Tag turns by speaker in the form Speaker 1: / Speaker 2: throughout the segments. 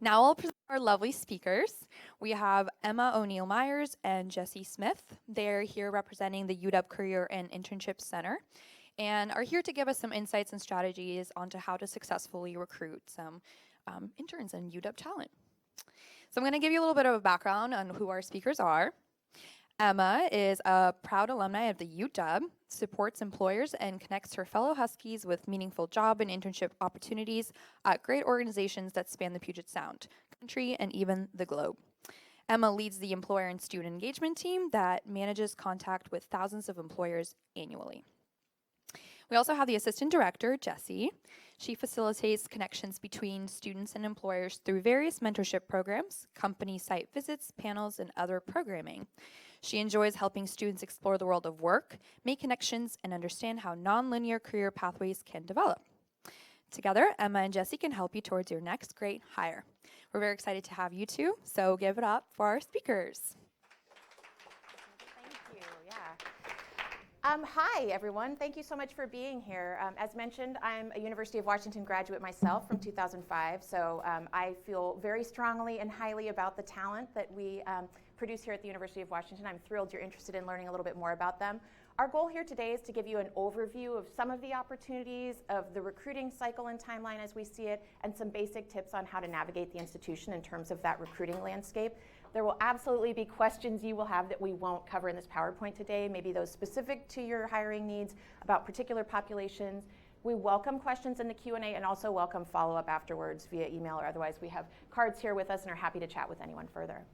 Speaker 1: Now I'll present our lovely speakers. We have Emma O'Neill Myers and Jesse Smith. They're here representing the UW Career and Internship Center and are here to give us some insights and strategies onto how to successfully recruit some interns and UW talent. So I'm going to give you a little bit of a background on who our speakers are. Emma is a proud alumni of the UW, supports employers and connects her fellow Huskies with meaningful job and internship opportunities at great organizations that span the Puget Sound, country, and even the globe. Emma leads the employer and student engagement team that manages contact with thousands of employers annually. We also have the assistant director, Jessie. She facilitates connections between students and employers through various mentorship programs, company site visits, panels, and other programming. She enjoys helping students explore the world of work, make connections, and understand how nonlinear career pathways can develop. Together, Emma and Jessie can help you towards your next great hire. We're very excited to have you two, so give it up for our speakers.
Speaker 2: Thank you, hi, everyone. Thank you so much for being here. As mentioned, I'm a University of Washington graduate myself from 2005, so I feel very strongly and highly about the talent that we produce here at the University of Washington. I'm thrilled you're interested in learning a little bit more about them. Our goal here today is to give you an overview of some of the opportunities of the recruiting cycle and timeline as we see it, and some basic tips on how to navigate the institution in terms of that recruiting landscape. There will absolutely be questions you will have that we won't cover in this PowerPoint today, maybe those specific to your hiring needs about particular populations. We welcome questions in the Q&A and also welcome follow-up afterwards via email or otherwise. We have cards here with us and are happy to chat with anyone further.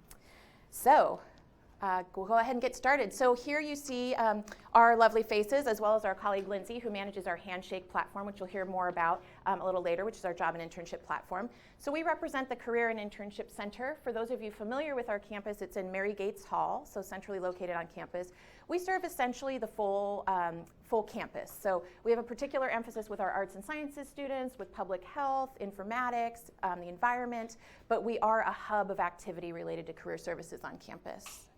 Speaker 2: So we'll go ahead and get started. So here you see our lovely faces, as well as our colleague Lindsay, who manages our Handshake platform, which you'll hear more about a little later, which is our job and internship platform. So we represent the Career and Internship Center. For those of you familiar with our campus, it's in Mary Gates Hall, so centrally located on campus. We serve essentially the full campus. So we have a particular emphasis with our arts and sciences students, with public health, informatics, the environment, but we are a hub of activity related to career services on campus.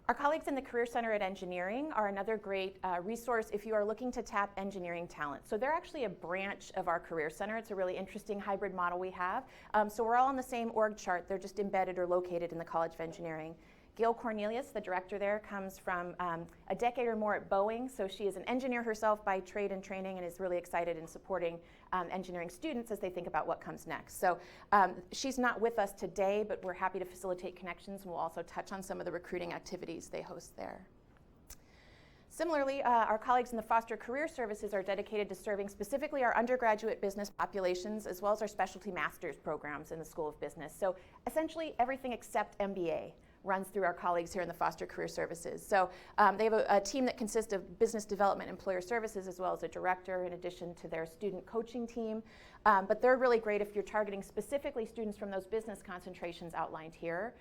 Speaker 2: Our colleagues in the Career Center at Engineering are another great resource if you are looking to tap engineering talent. So they're actually a branch of our Career Center. It's a really interesting hybrid model we have. So we're all on the same org chart. They're just embedded or located in the College of Engineering. Gail Cornelius, the director there, comes from a decade or more at Boeing. So she is an engineer herself by trade and training and is really excited in supporting engineering students as they think about what comes next. So she's not with us today, but we're happy to facilitate connections. And we'll also touch on some of the recruiting activities they host there. Similarly, our colleagues in the Foster Career Services are dedicated to serving specifically our undergraduate business populations, as well as our specialty master's programs in the School of Business. So essentially everything except MBA runs through our colleagues here in the Foster Career Services. So they have a team that consists of business development, employer services, as well as a director in addition to their student coaching team. But they're really great if you're targeting specifically students from those business concentrations outlined here.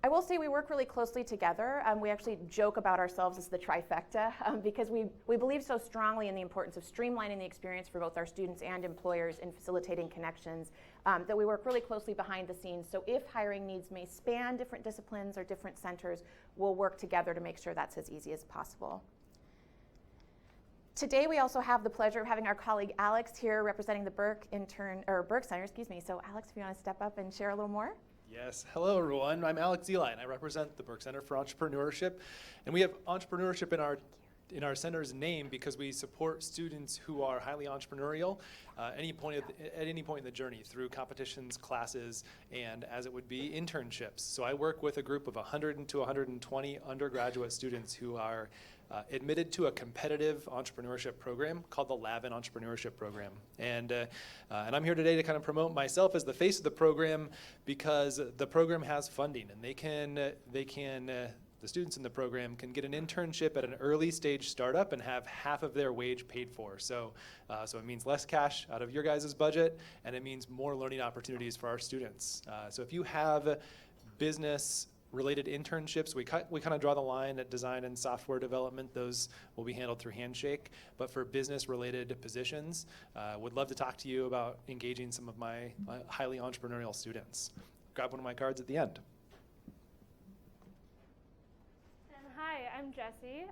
Speaker 2: I will say we work really closely together. We actually joke about ourselves as the trifecta because we believe so strongly in the importance of streamlining the experience for both our students and employers in facilitating connections that we work really closely behind the scenes. So if hiring needs may span different disciplines or different centers, we'll work together to make sure that's as easy as possible. Today we also have the pleasure of having our colleague Alex here representing the Burke Center, So Alex, if you want to step up and share a little more.
Speaker 3: Yes, hello everyone. I'm Alex Eli and I represent the Burke Center for Entrepreneurship. And we have entrepreneurship in our center's name because we support students who are highly entrepreneurial at any point in the journey through competitions, classes, and as it would be, internships. So I work with a group of 100 to 120 undergraduate students who are admitted to a competitive entrepreneurship program called the Lavin Entrepreneurship Program. And I'm here today to kind of promote myself as the face of the program because the program has funding and the students in the program can get an internship at an early stage startup and have half of their wage paid for. So it means less cash out of your guys' budget, and it means more learning opportunities for our students. So if you have business-related internships, we kind of draw the line at design and software development. Those will be handled through Handshake. But for business-related positions, would love to talk to you about engaging some of my highly entrepreneurial students. Grab one of my cards at the end.
Speaker 4: Hi, I'm Jessie.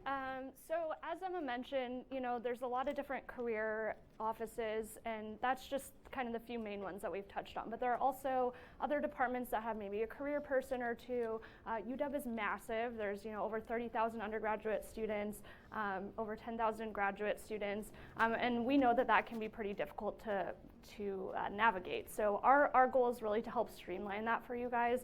Speaker 4: So as Emma mentioned, there's a lot of different career offices, and that's just kind of the few main ones that we've touched on. But there are also other departments that have maybe a career person or two. UW is massive. There's over 30,000 undergraduate students, over 10,000 graduate students, and we know that can be pretty difficult to navigate. So our goal is really to help streamline that for you guys.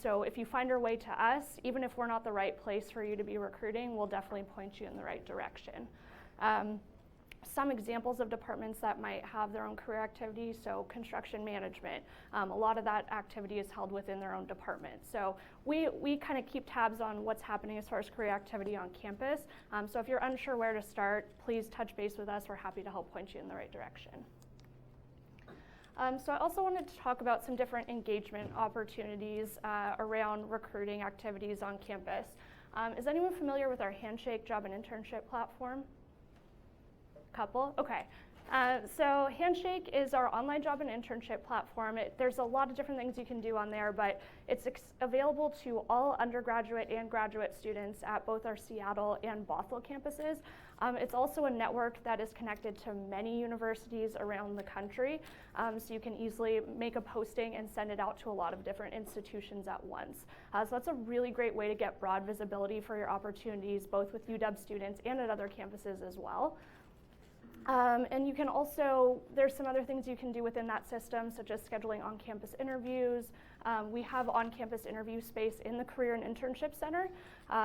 Speaker 4: So if you find your way to us, even if we're not the right place for you to be recruiting, we'll definitely point you in the right direction. Some examples of departments that might have their own career activities, so construction management. A lot of that activity is held within their own department. So we kind of keep tabs on what's happening as far as career activity on campus. So if you're unsure where to start, please touch base with us. We're happy to help point you in the right direction. So I also wanted to talk about some different engagement opportunities around recruiting activities on campus. Is anyone familiar with our Handshake job and internship platform? Couple? Okay. So Handshake is our online job and internship platform. There's a lot of different things you can do on there, but it's available to all undergraduate and graduate students at both our Seattle and Bothell campuses. It's also a network that is connected to many universities around the country, so you can easily make a posting and send it out to a lot of different institutions at once. So that's a really great way to get broad visibility for your opportunities, both with UW students and at other campuses as well. And you can also, there's some other things you can do within that system, such as scheduling on-campus interviews. We have on-campus interview space in the Career and Internship Center.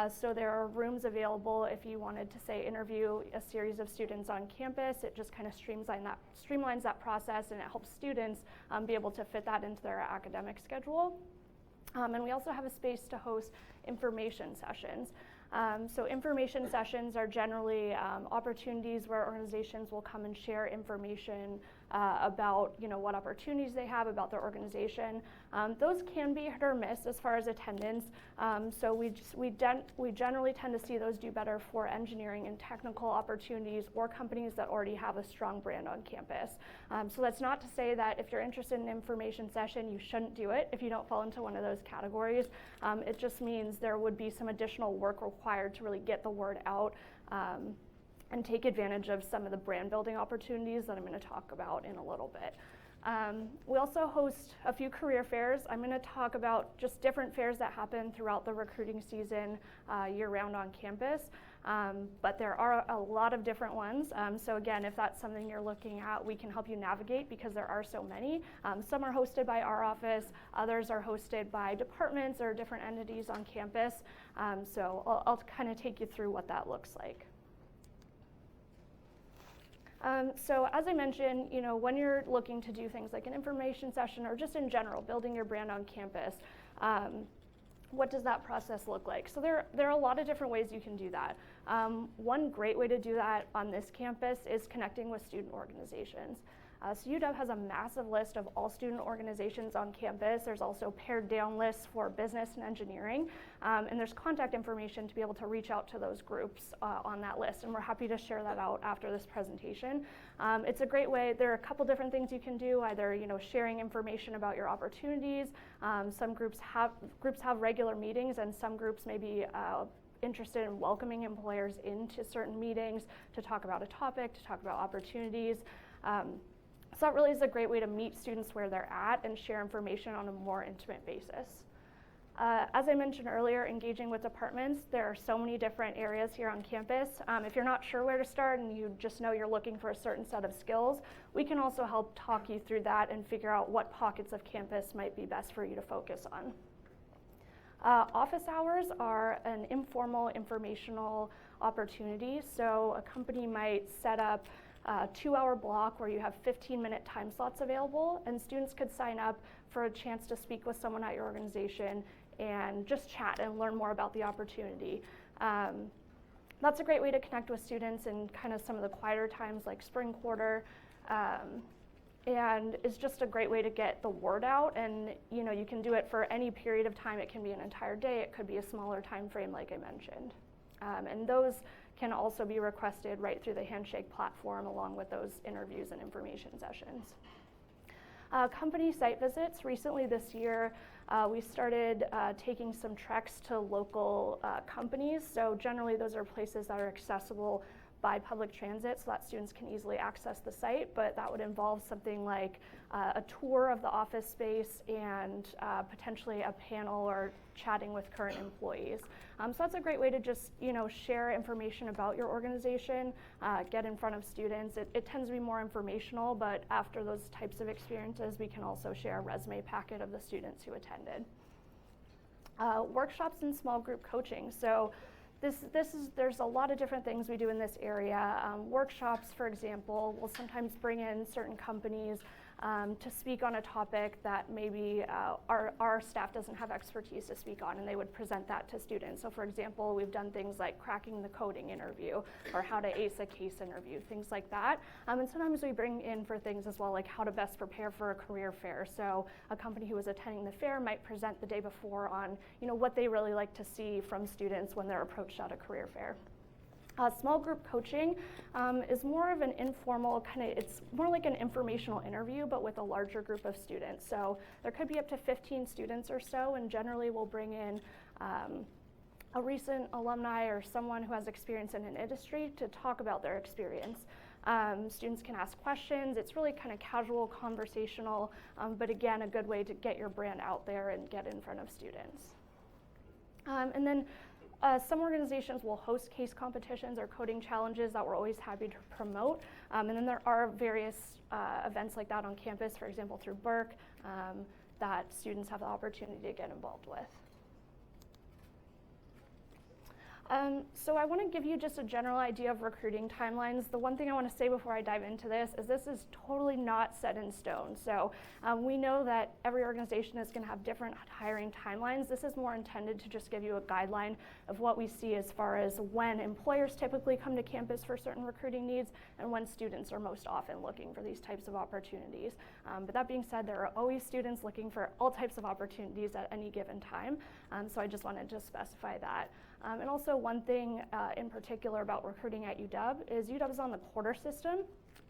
Speaker 4: So there are rooms available if you wanted to, say, interview a series of students on campus. It just kind of streamlines that process, and it helps students be able to fit that into their academic schedule. And we also have a space to host information sessions. So information sessions are generally opportunities where organizations will come and share information about what opportunities they have about their organization. Those can be hit or miss as far as attendance. So we generally tend to see those do better for engineering and technical opportunities or companies that already have a strong brand on campus. So that's not to say that if you're interested in an information session, you shouldn't do it if you don't fall into one of those categories. It just means there would be some additional work required to really get the word out and take advantage of some of the brand building opportunities that I'm going to talk about in a little bit. We also host a few career fairs. I'm going to talk about just different fairs that happen throughout the recruiting season year-round on campus, but there are a lot of different ones. So again, if that's something you're looking at, we can help you navigate because there are so many. Some are hosted by our office, others are hosted by departments or different entities on campus. So I'll kind of take you through what that looks like. So as I mentioned, when you're looking to do things like an information session or just in general, building your brand on campus, what does that process look like? So there are a lot of different ways you can do that. One great way to do that on this campus is connecting with student organizations. So UW has a massive list of all student organizations on campus. There's also pared down lists for business and engineering, and there's contact information to be able to reach out to those groups on that list, and we're happy to share that out after this presentation. It's a great way. There are a couple different things you can do, either sharing information about your opportunities. Some groups have regular meetings, and some groups may be interested in welcoming employers into certain meetings to talk about a topic, to talk about opportunities. So that really is a great way to meet students where they're at and share information on a more intimate basis. As I mentioned earlier, engaging with departments, there are so many different areas here on campus. If you're not sure where to start and you just know you're looking for a certain set of skills, we can also help talk you through that and figure out what pockets of campus might be best for you to focus on. Office hours are an informal informational opportunity. So a company might set up a 2-hour block where you have 15-minute time slots available, and students could sign up for a chance to speak with someone at your organization and just chat and learn more about the opportunity. That's a great way to connect with students in kind of some of the quieter times like spring quarter, and it's just a great way to get the word out. And you can do it for any period of time. It can be an entire day, it could be a smaller time frame like I mentioned. And those can also be requested right through the Handshake platform along with those interviews and information sessions. Company site visits. Recently this year, we started taking some treks to local companies. So generally those are places that are accessible by public transit so that students can easily access the site, but that would involve something like a tour of the office space and potentially a panel or chatting with current employees. So that's a great way to just share information about your organization, get in front of students. It tends to be more informational, but after those types of experiences, we can also share a resume packet of the students who attended. Workshops and small group coaching. So there's a lot of different things we do in this area. Workshops, for example, will sometimes bring in certain companies to speak on a topic that maybe our staff doesn't have expertise to speak on, and they would present that to students. So for example, we've done things like cracking the coding interview or how to ace a case interview, things like that. And sometimes we bring in for things as well, like how to best prepare for a career fair. So a company who is attending the fair might present the day before on what they really like to see from students when they're approached at a career fair. Small group coaching is more of an informal it's more like an informational interview, but with a larger group of students. So there could be up to 15 students or so, and generally we'll bring in a recent alumni or someone who has experience in an industry to talk about their experience. Students can ask questions. It's really kind of casual, conversational, but again, a good way to get your brand out there and get in front of students. And then some organizations will host case competitions or coding challenges that we're always happy to promote. And then there are various events like that on campus, for example, through Burke, that students have the opportunity to get involved with. So I want to give you just a general idea of recruiting timelines. The one thing I want to say before I dive into this is totally not set in stone. So we know that every organization is going to have different hiring timelines. This is more intended to just give you a guideline of what we see as far as when employers typically come to campus for certain recruiting needs and when students are most often looking for these types of opportunities. But that being said, there are always students looking for all types of opportunities at any given time. So I just wanted to specify that. And also one thing in particular about recruiting at UW is UW is on the quarter system.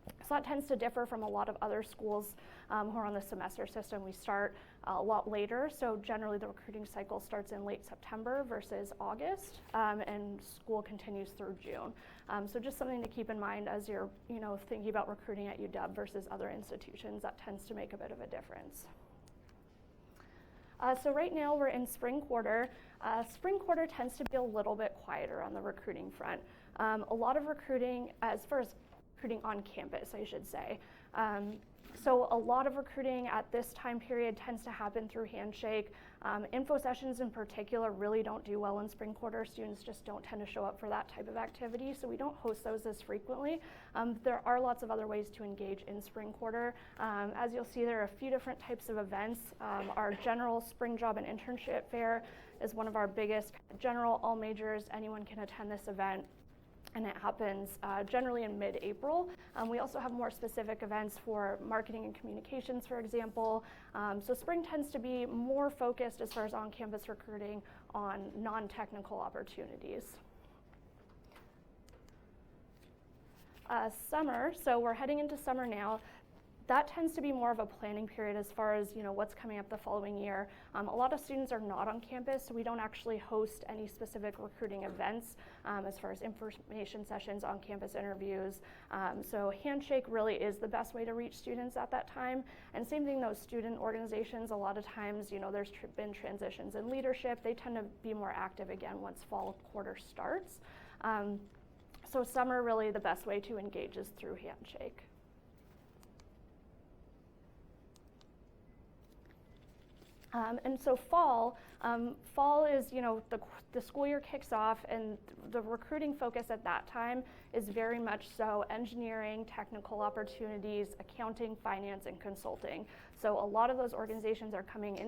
Speaker 4: So that tends to differ from a lot of other schools who are on the semester system. We start a lot later, so generally the recruiting cycle starts in late September versus August, and school continues through June. So just something to keep in mind as you're thinking about recruiting at UW versus other institutions. That tends to make a bit of a difference. So right now we're in spring quarter. Spring quarter tends to be a little bit quieter on the recruiting front. A lot of recruiting, as far as recruiting on campus, I should say. So a lot of recruiting at this time period tends to happen through Handshake. Info sessions in particular really don't do well in spring quarter. Students just don't tend to show up for that type of activity, so we don't host those as frequently. There are lots of other ways to engage in spring quarter. As you'll see, there are a few different types of events. Our general spring job and internship fair is one of our biggest. General, all majors, anyone can attend this event. And it happens generally in mid-April. We also have more specific events for marketing and communications, for example. So spring tends to be more focused as far as on-campus recruiting on non-technical opportunities. Summer, so we're heading into summer now. That tends to be more of a planning period as far as what's coming up the following year. A lot of students are not on campus, so we don't actually host any specific recruiting events as far as information sessions, on-campus interviews. So Handshake really is the best way to reach students at that time. And same thing, those student organizations, a lot of times, there's been transitions in leadership. They tend to be more active again once fall quarter starts. So summer, really the best way to engage is through Handshake. And so fall is, the school year kicks off, and the recruiting focus at that time is very much so engineering, technical opportunities, accounting, finance, and consulting. So a lot of those organizations are coming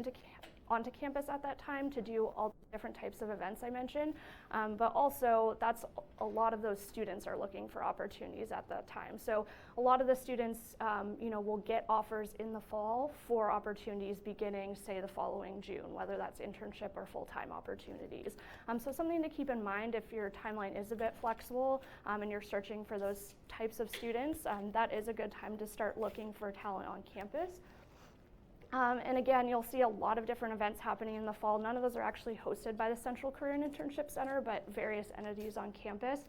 Speaker 4: onto campus at that time to do all the different types of events I mentioned, but also that's a lot of those students are looking for opportunities at that time. So a lot of the students, will get offers in the fall for opportunities beginning, say, the following June, whether that's internship or full-time opportunities. So something to keep in mind if your timeline is a bit flexible and you're searching for those types of students, that is a good time to start looking for talent on campus. And again, you'll see a lot of different events happening in the fall. None of those are actually hosted by the Central Career and Internship Center, but various entities on campus.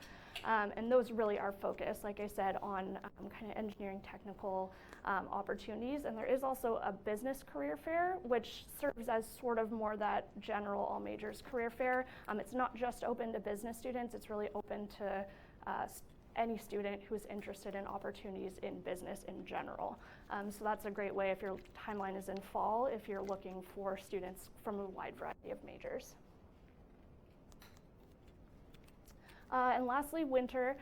Speaker 4: And those really are focused, like I said, on kind of engineering technical opportunities. And there is also a business career fair, which serves as sort of more that general all majors career fair. It's not just open to business students, it's really open to any student who's interested in opportunities in business in general. So that's a great way if your timeline is in fall, if you're looking for students from a wide variety of majors. And lastly, winter.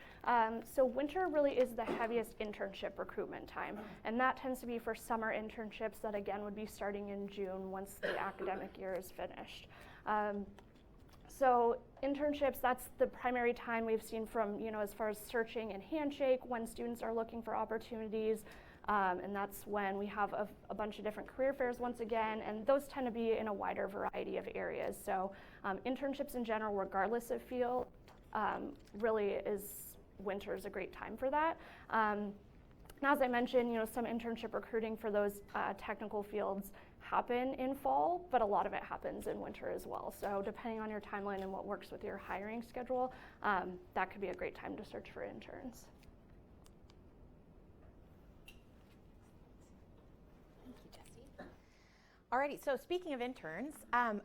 Speaker 4: So winter really is the heaviest internship recruitment time, and that tends to be for summer internships that again would be starting in June once the academic year is finished. So internships, that's the primary time we've seen from, as far as searching and Handshake when students are looking for opportunities. And that's when we have a bunch of different career fairs once again, and those tend to be in a wider variety of areas. So internships in general, regardless of field, really winter is a great time for that. And as I mentioned, some internship recruiting for those technical fields happen in fall, but a lot of it happens in winter as well. So depending on your timeline and what works with your hiring schedule, that could be a great time to search for interns.
Speaker 2: Alrighty, so speaking of interns,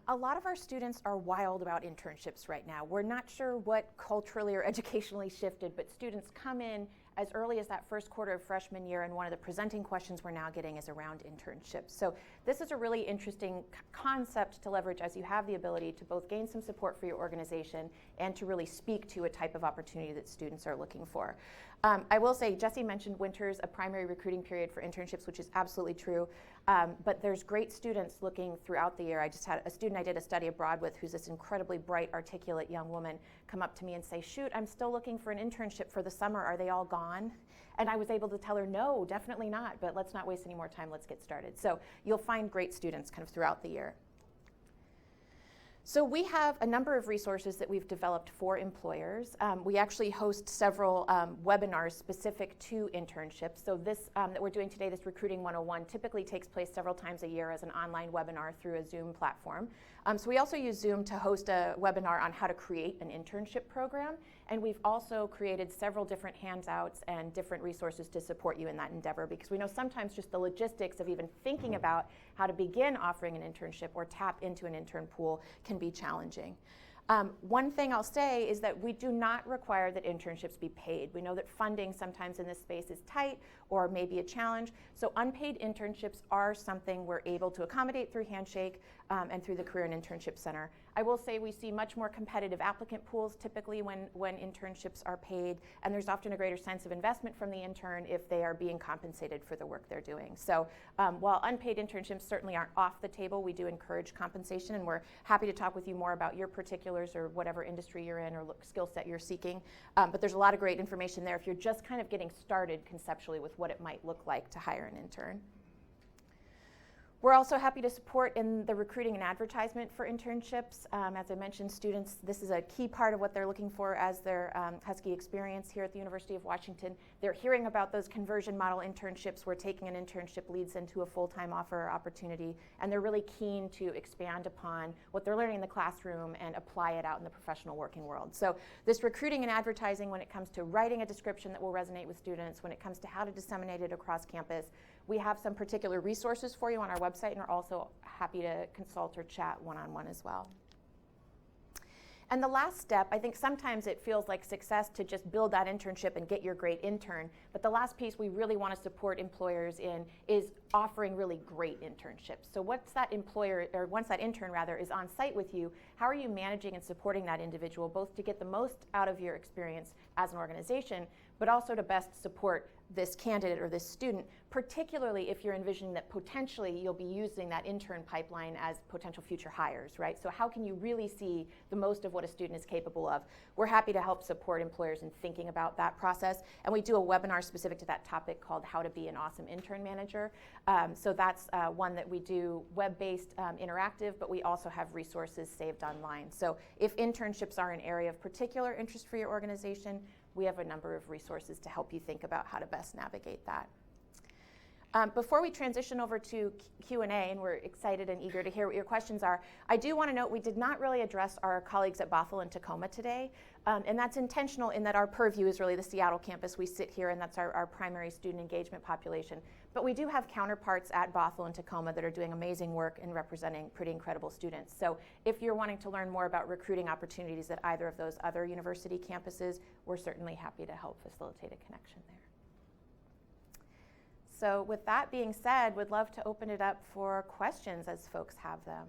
Speaker 2: a lot of our students are wild about internships right now. We're not sure what culturally or educationally shifted, but students come in as early as that first quarter of freshman year, and one of the presenting questions we're now getting is around internships. So this is a really interesting concept to leverage as you have the ability to both gain some support for your organization and to really speak to a type of opportunity that students are looking for. I will say, Jesse mentioned winter's a primary recruiting period for internships, which is absolutely true, but there's great students looking throughout the year. I just had a student I did a study abroad with who's this incredibly bright, articulate young woman come up to me and say, shoot, I'm still looking for an internship for the summer. Are they all gone? And I was able to tell her, no, definitely not, but let's not waste any more time. Let's get started. So you'll find great students kind of throughout the year. So we have a number of resources that we've developed for employers. We actually host several webinars specific to internships. So this that we're doing today, this Recruiting 101, typically takes place several times a year as an online webinar through a Zoom platform. So we also use Zoom to host a webinar on how to create an internship program. And we've also created several different handouts and different resources to support you in that endeavor, because we know sometimes just the logistics of even thinking about how to begin offering an internship or tap into an intern pool can be challenging. One thing I'll say is that we do not require that internships be paid. We know that funding sometimes in this space is tight or maybe a challenge. So unpaid internships are something we're able to accommodate through Handshake and through the Career and Internship Center. I will say we see much more competitive applicant pools typically when internships are paid, and there's often a greater sense of investment from the intern if they are being compensated for the work they're doing. So while unpaid internships certainly aren't off the table, we do encourage compensation, and we're happy to talk with you more about your particulars or whatever industry you're in or skill set you're seeking. But there's a lot of great information there if you're just kind of getting started conceptually with what it might look like to hire an intern. We're also happy to support in the recruiting and advertisement for internships. As I mentioned, students, this is a key part of what they're looking for as their Husky experience here at the University of Washington. They're hearing about those conversion model internships where taking an internship leads into a full-time offer or opportunity, and they're really keen to expand upon what they're learning in the classroom and apply it out in the professional working world. So this recruiting and advertising, when it comes to writing a description that will resonate with students, when it comes to how to disseminate it across campus, we have some particular resources for you on our website, and are also happy to consult or chat one-on-one as well. And the last step, I think sometimes it feels like success to just build that internship and get your great intern, but the last piece we really want to support employers in is offering really great internships. So once that intern is on site with you, how are you managing and supporting that individual, both to get the most out of your experience as an organization, but also to best support this candidate or this student, particularly if you're envisioning that potentially you'll be using that intern pipeline as potential future hires, right? So how can you really see the most of what a student is capable of? We're happy to help support employers in thinking about that process, and we do a webinar specific to that topic called How to Be an Awesome Intern Manager. So that's one that we do web-based, interactive, but we also have resources saved online. So if internships are an area of particular interest for your organization, we have a number of resources to help you think about how to best navigate that. Before we transition over to Q&A, and we're excited and eager to hear what your questions are, I do want to note we did not really address our colleagues at Bothell and Tacoma today, and that's intentional in that our purview is really the Seattle campus. We sit here, and that's our primary student engagement population. But we do have counterparts at Bothell and Tacoma that are doing amazing work and representing pretty incredible students. So if you're wanting to learn more about recruiting opportunities at either of those other university campuses, we're certainly happy to help facilitate a connection there. So with that being said, we'd love to open it up for questions as folks have them.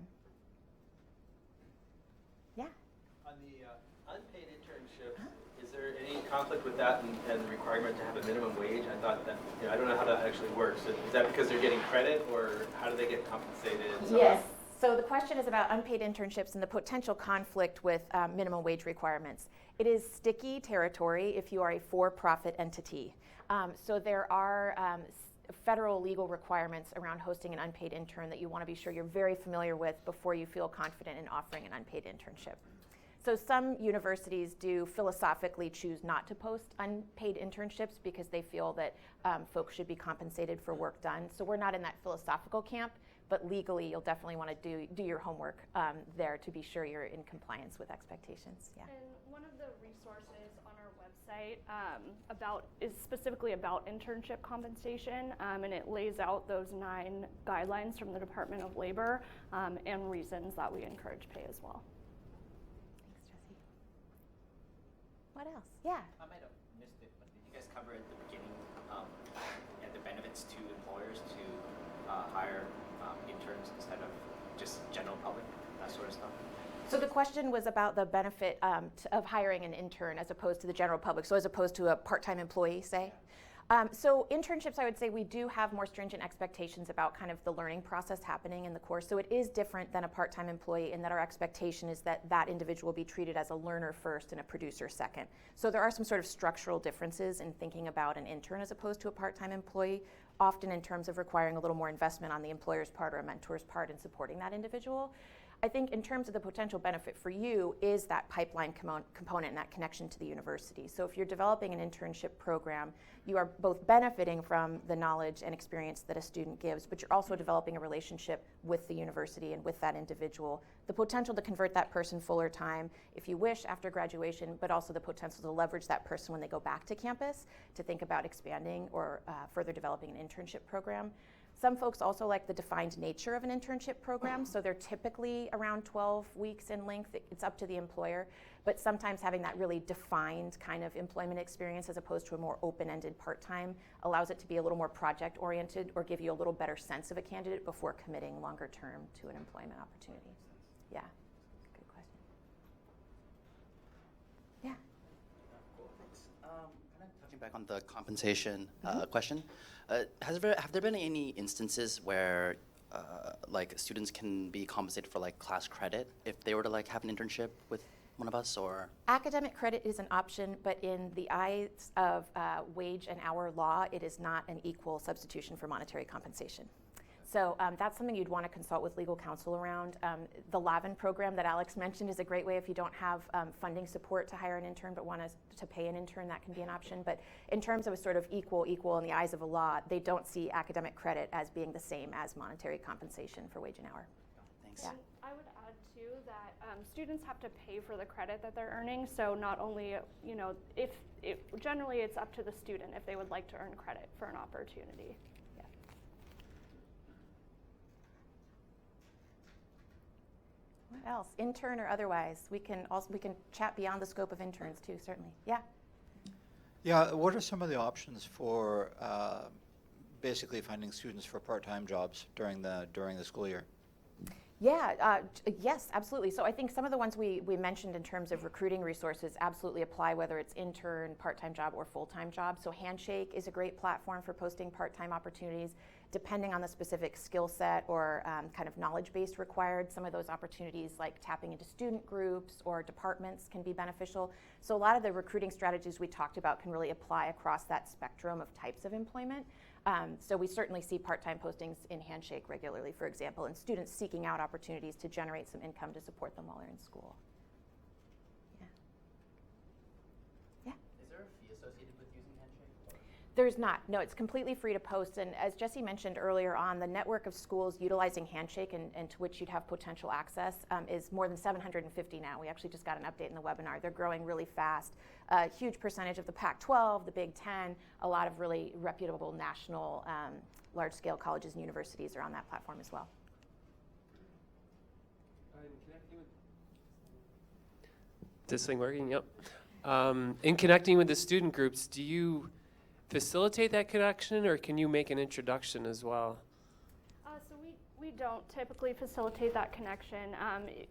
Speaker 2: Yeah?
Speaker 5: On the unpaid internships, is there any conflict with that and the requirement to have a minimum wage? I thought that, I don't know how that actually works. Is that because they're getting credit, or how do they get compensated?
Speaker 2: Yes. So the question is about unpaid internships and the potential conflict with minimum wage requirements. It is sticky territory if you are a for-profit entity. So there are federal legal requirements around hosting an unpaid intern that you want to be sure you're very familiar with before you feel confident in offering an unpaid internship. So some universities do philosophically choose not to post unpaid internships because they feel that folks should be compensated for work done. So we're not in that philosophical camp, but legally you'll definitely want to do your homework there to be sure you're in compliance with expectations. Yeah.
Speaker 4: And one of the resources on our website is specifically about internship compensation, and it lays out those 9 guidelines from the Department of Labor and reasons that we encourage pay as well.
Speaker 2: Thanks, Jesse. What else? Yeah.
Speaker 6: I might have missed it, but did you guys cover at the beginning the benefits to employers to hire interns instead of just general public, that sort of stuff?
Speaker 2: So the question was about the benefit of hiring an intern as opposed to the general public, so as opposed to a part-time employee, say? So internships, I would say we do have more stringent expectations about kind of the learning process happening in the course. So it is different than a part-time employee in that our expectation is that that individual be treated as a learner first and a producer second. So there are some sort of structural differences in thinking about an intern as opposed to a part-time employee, often in terms of requiring a little more investment on the employer's part or a mentor's part in supporting that individual. I think in terms of the potential benefit for you is that pipeline component and that connection to the university. So if you're developing an internship program, you are both benefiting from the knowledge and experience that a student gives, but you're also developing a relationship with the university and with that individual. The potential to convert that person fuller time, if you wish, after graduation, but also the potential to leverage that person when they go back to campus to think about expanding or further developing an internship program. Some folks also like the defined nature of an internship program, so they're typically around 12 weeks in length. It's up to the employer, but sometimes having that really defined kind of employment experience as opposed to a more open-ended part-time allows it to be a little more project-oriented or give you a little better sense of a candidate before committing longer term to an employment opportunity. Yeah, good question. Yeah.
Speaker 6: Cool, thanks. Kind of touching back on the compensation question. Have there been any instances where like students can be compensated for like class credit if they were to like have an internship with one of us, or?
Speaker 2: Academic credit is an option, but in the eyes of wage and hour law, it is not an equal substitution for monetary compensation. So that's something you'd want to consult with legal counsel around. The Lavin program that Alex mentioned is a great way if you don't have funding support to hire an intern but want to pay an intern, that can be an option. But in terms of a sort of equal in the eyes of a law, they don't see academic credit as being the same as monetary compensation for wage and hour.
Speaker 6: Thanks.
Speaker 2: Yeah.
Speaker 4: I would add too that students have to pay for the credit that they're earning. So not only, generally it's up to the student if they would like to earn credit for an opportunity.
Speaker 2: What else? Intern or otherwise? We can chat beyond the scope of interns too, certainly. Yeah.
Speaker 7: Yeah. What are some of the options for basically finding students for part-time jobs during the school year?
Speaker 2: Yeah, yes, absolutely. So I think some of the ones we mentioned in terms of recruiting resources absolutely apply, whether it's intern, part-time job, or full-time job. So Handshake is a great platform for posting part-time opportunities. Depending on the specific skill set or kind of knowledge base required, some of those opportunities like tapping into student groups or departments can be beneficial. So a lot of the recruiting strategies we talked about can really apply across that spectrum of types of employment. So we certainly see part-time postings in Handshake regularly, for example, and students seeking out opportunities to generate some income to support them while they're in school. Yeah. Yeah.
Speaker 6: Is there a fee associated with using Handshake?
Speaker 2: There's not. No, it's completely free to post. And as Jesse mentioned earlier on, the network of schools utilizing Handshake and to which you'd have potential access is more than 750 now. We actually just got an update in the webinar. They're growing really fast. A huge percentage of the Pac-12, the Big Ten, a lot of really reputable national large-scale colleges and universities are on that platform as well.
Speaker 8: This thing working? Yep. In connecting with the student groups, do you facilitate that connection, or can you make an introduction as well?
Speaker 4: So we don't typically facilitate that connection.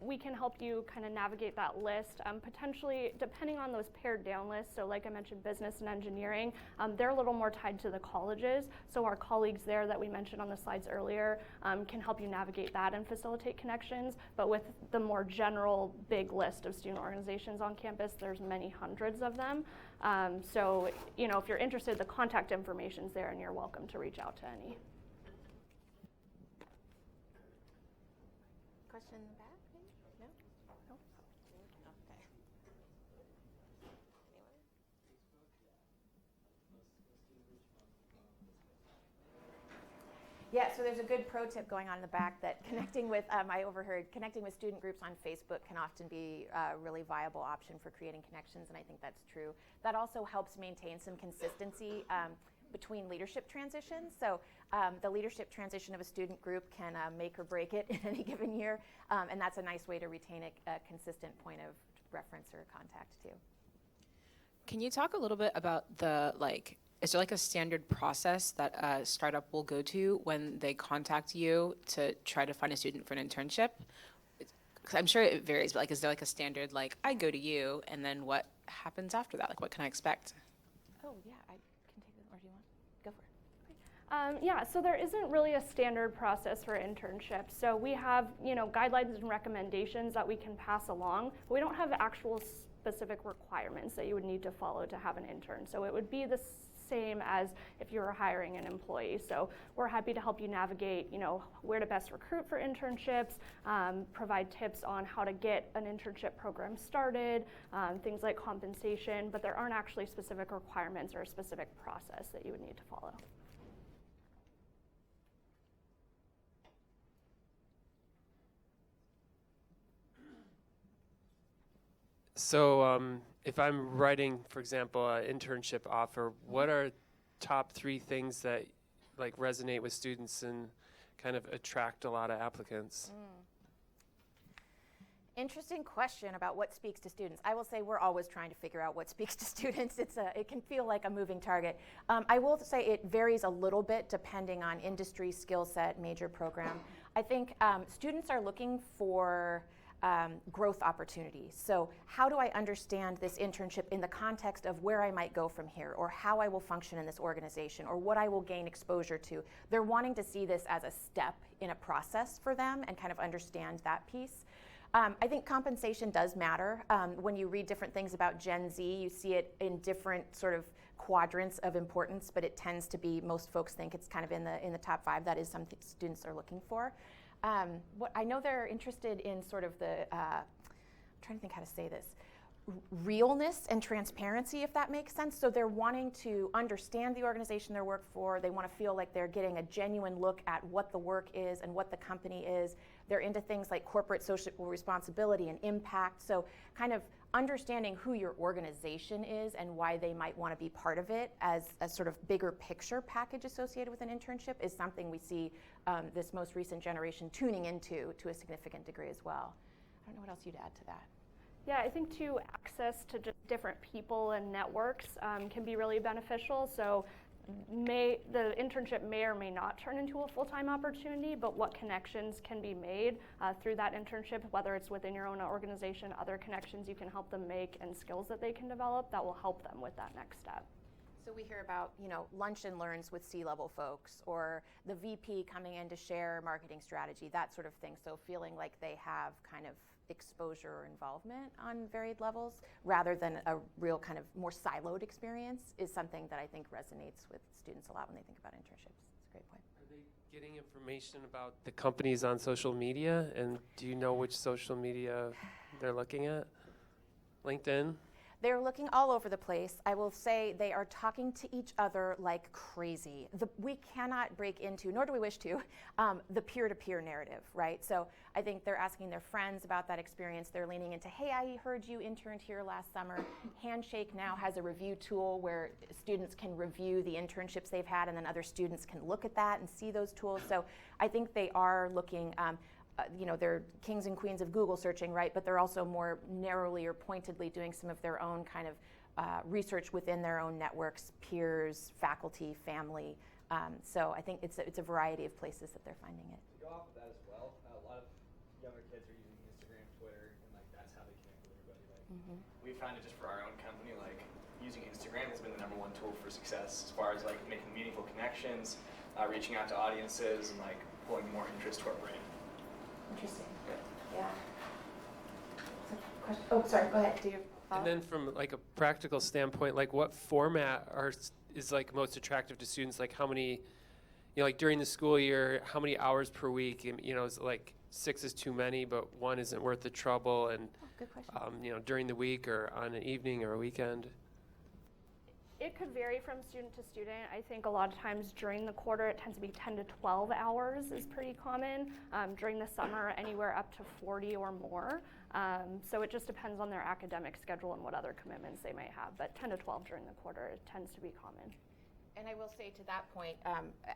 Speaker 4: We can help you kind of navigate that list, potentially depending on those pared down lists. So like I mentioned, business and engineering, they're a little more tied to the colleges. So our colleagues there that we mentioned on the slides earlier can help you navigate that and facilitate connections. But with the more general big list of student organizations on campus, there's many hundreds of them. So if you're interested, the contact information's there and you're welcome to reach out to any.
Speaker 2: Question in the back? No? Nope. Okay. Yeah, so there's a good pro tip going on in the back that connecting with, I overheard, connecting with student groups on Facebook can often be a really viable option for creating connections, and I think that's true. That also helps maintain some consistency between leadership transitions. So the leadership transition of a student group can make or break it in any given year, and that's a nice way to retain a consistent point of reference or contact too.
Speaker 9: Can you talk a little bit about the, is there a standard process that a startup will go to when they contact you to try to find a student for an internship? 'Cause I'm sure it varies, but is there a standard, I go to you, and then what happens after that? What can I expect?
Speaker 2: Oh yeah, I can take it, or do you want? Go for it.
Speaker 4: Yeah, so there isn't really a standard process for internships. So we have, guidelines and recommendations that we can pass along, but we don't have actual specific requirements that you would need to follow to have an intern. So it would be the same as if you were hiring an employee. So we're happy to help you navigate, where to best recruit for internships, provide tips on how to get an internship program started, things like compensation, but there aren't actually specific requirements or a specific process that you would need to follow.
Speaker 8: So if I'm writing, for example, an internship offer, what are top 3 things that resonate with students and kind of attract a lot of applicants?
Speaker 2: Interesting question about what speaks to students. I will say we're always trying to figure out what speaks to students. It can feel like a moving target. I will say it varies a little bit depending on industry, skill set, major program. I think students are looking for growth opportunities. So how do I understand this internship in the context of where I might go from here, or how I will function in this organization, or what I will gain exposure to? They're wanting to see this as a step in a process for them and kind of understand that piece. I think compensation does matter. When you read different things about Gen Z, you see it in different sort of quadrants of importance, but it tends to be, most folks think it's kind of in the top 5. That is something students are looking for. What I know they're interested in sort of the, I'm trying to think how to say this, realness and transparency, if that makes sense. So they're wanting to understand the organization they work for. They want to feel like they're getting a genuine look at what the work is and what the company is. They're into things like corporate social responsibility and impact. So kind of understanding who your organization is and why they might want to be part of it as a sort of bigger picture package associated with an internship is something we see this most recent generation tuning into to a significant degree as well. I don't know what else you'd add to that.
Speaker 4: Yeah, I think too, access to just different people and networks can be really beneficial. So the internship may or may not turn into a full-time opportunity, but what connections can be made through that internship, whether it's within your own organization, other connections you can help them make, and skills that they can develop that will help them with that next step.
Speaker 2: So we hear about, lunch and learns with C-level folks, or the VP coming in to share marketing strategy, that sort of thing. So feeling like they have kind of exposure or involvement on varied levels rather than a real kind of more siloed experience is something that I think resonates with students a lot when they think about internships. It's a great point.
Speaker 8: Are they getting information about the companies on social media? And do you know which social media they're looking at? LinkedIn?
Speaker 2: They're looking all over the place. I will say they are talking to each other like crazy. We cannot break into, nor do we wish to, the peer-to-peer narrative, right? So I think they're asking their friends about that experience. They're leaning into, hey, I heard you interned here last summer. Handshake now has a review tool where students can review the internships they've had, and then other students can look at that and see those tools. So I think they are looking, they're kings and queens of Google searching, right? But they're also more narrowly or pointedly doing some of their own kind of research within their own networks, peers, faculty, family. So I think it's a variety of places that they're finding it.
Speaker 10: To go off of that as well, a lot of younger kids are using Instagram, Twitter, and like that's how they connect with everybody. Like we found it just for our own company, like using Instagram has been the #1 tool for success as far as like making meaningful connections, reaching out to audiences, and like pulling more interest to our brand.
Speaker 2: Interesting. Yeah. Oh, sorry. Go ahead. Do you follow?
Speaker 8: And then from like a practical standpoint, like what format is like most attractive to students? Like how many, like during the school year, how many hours per week? Is it like 6 is too many, but 1 isn't worth the trouble? And
Speaker 2: good question.
Speaker 8: during the week or on an evening or a weekend.
Speaker 4: It could vary from student to student. I think a lot of times during the quarter it tends to be 10 to 12 hours is pretty common. During the summer, anywhere up to 40 or more. So it just depends on their academic schedule and what other commitments they may have. But 10 to 12 during the quarter, it tends to be common.
Speaker 2: And I will say to that point,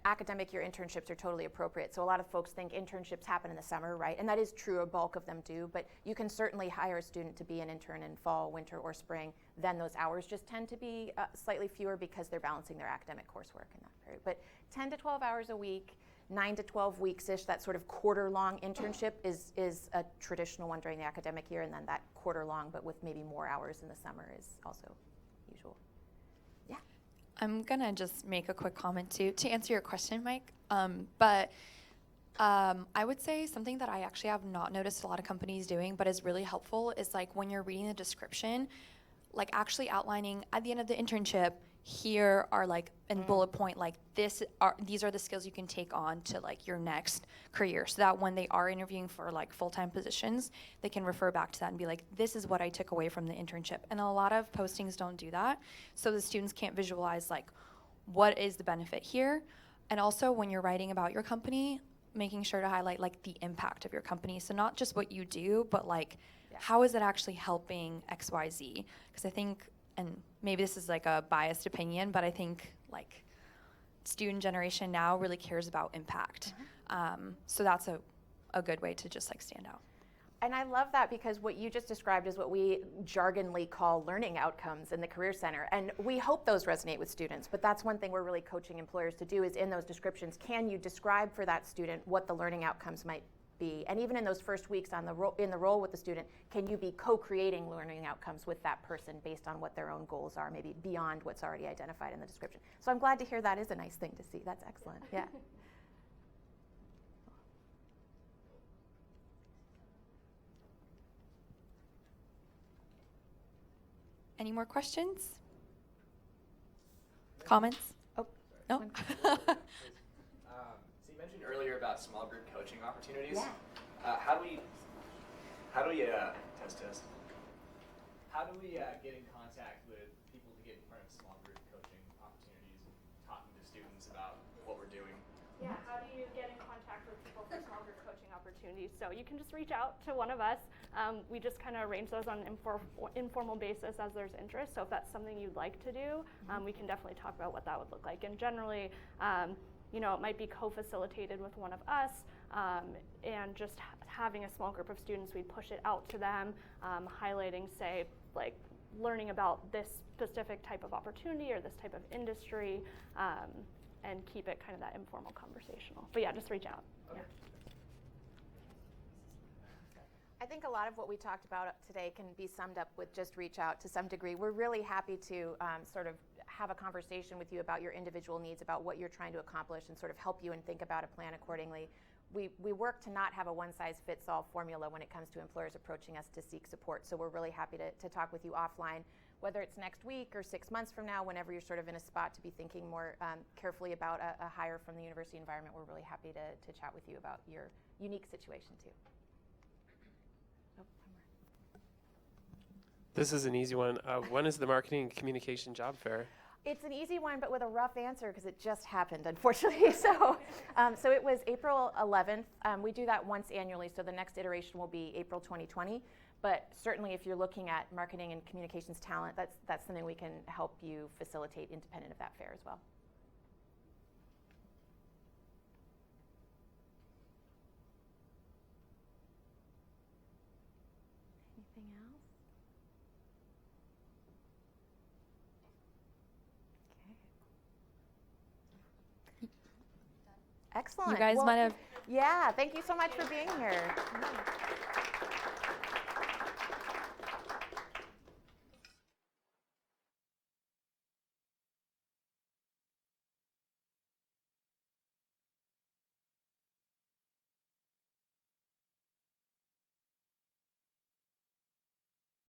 Speaker 2: academic year internships are totally appropriate. So a lot of folks think internships happen in the summer, right? And that is true, a bulk of them do, but you can certainly hire a student to be an intern in fall, winter, or spring. Then those hours just tend to be slightly fewer because they're balancing their academic coursework in that period. But 10 to 12 hours a week, 9 to 12 weeks-ish, that sort of quarter-long internship is a traditional one during the academic year, and then that quarter-long, but with maybe more hours in the summer is also usual.
Speaker 1: I'm gonna just make a quick comment to answer your question, Mike. I would say something that I actually have not noticed a lot of companies doing, but is really helpful, is like when you're reading the description, like actually outlining at the end of the internship, here are like in bullet point, like these are the skills you can take on to like your next career, so that when they are interviewing for like full-time positions, they can refer back to that and be like, this is what I took away from the internship. And a lot of postings don't do that, so the students can't visualize like what is the benefit here. And also when you're writing about your company, making sure to highlight like the impact of your company, so not just what you do, but like how is it actually helping XYZ? Because I think, and maybe this is like a biased opinion, but I think like student generation now really cares about impact. So that's a good way to just like stand out.
Speaker 2: And I love that, because what you just described is what we jargonly call learning outcomes in the Career Center. And we hope those resonate with students, but that's one thing we're really coaching employers to do, is in those descriptions, can you describe for that student what the learning outcomes might be? And even in those first weeks in the role with the student, can you be co-creating learning outcomes with that person based on what their own goals are, maybe beyond what's already identified in the description? So I'm glad to hear that is a nice thing to see. That's excellent. Yeah.
Speaker 1: Any more questions? Comments? Oh, no?
Speaker 10: So you mentioned earlier about small group coaching opportunities.
Speaker 2: Yeah.
Speaker 10: How do we test? How do we get in contact with people to get in front of small group coaching opportunities and talking to students about what we're doing?
Speaker 4: Yeah, how do you get in contact with people for small group coaching opportunities? So you can just reach out to one of us. We just kind of arrange those on an informal basis as there's interest. So if that's something you'd like to do, we can definitely talk about what that would look like. And generally, it might be co-facilitated with one of us, and just having a small group of students, we'd push it out to them, highlighting, say, like learning about this specific type of opportunity or this type of industry, and keep it kind of that informal conversational. But yeah, just reach out.
Speaker 10: Okay.
Speaker 4: Yeah.
Speaker 2: I think a lot of what we talked about today can be summed up with just reach out to some degree. We're really happy to sort of have a conversation with you about your individual needs, about what you're trying to accomplish, and sort of help you and think about a plan accordingly. We work to not have a one-size-fits-all formula when it comes to employers approaching us to seek support. So we're really happy to talk with you offline, whether it's next week or 6 months from now, whenever you're sort of in a spot to be thinking more carefully about a hire from the university environment. We're really happy to chat with you about your unique situation too.
Speaker 8: This is an easy one. When is the Marketing and Communication Job Fair?
Speaker 2: It's an easy one, but with a rough answer because it just happened, unfortunately. So it was April 11th. We do that once annually, so the next iteration will be April 2020. But certainly, if you're looking at marketing and communications talent, that's something we can help you facilitate independent of that fair as well. Anything else? Okay. Excellent.
Speaker 1: You guys
Speaker 2: Well,
Speaker 1: might have.
Speaker 2: Yeah, thank you so much for being here.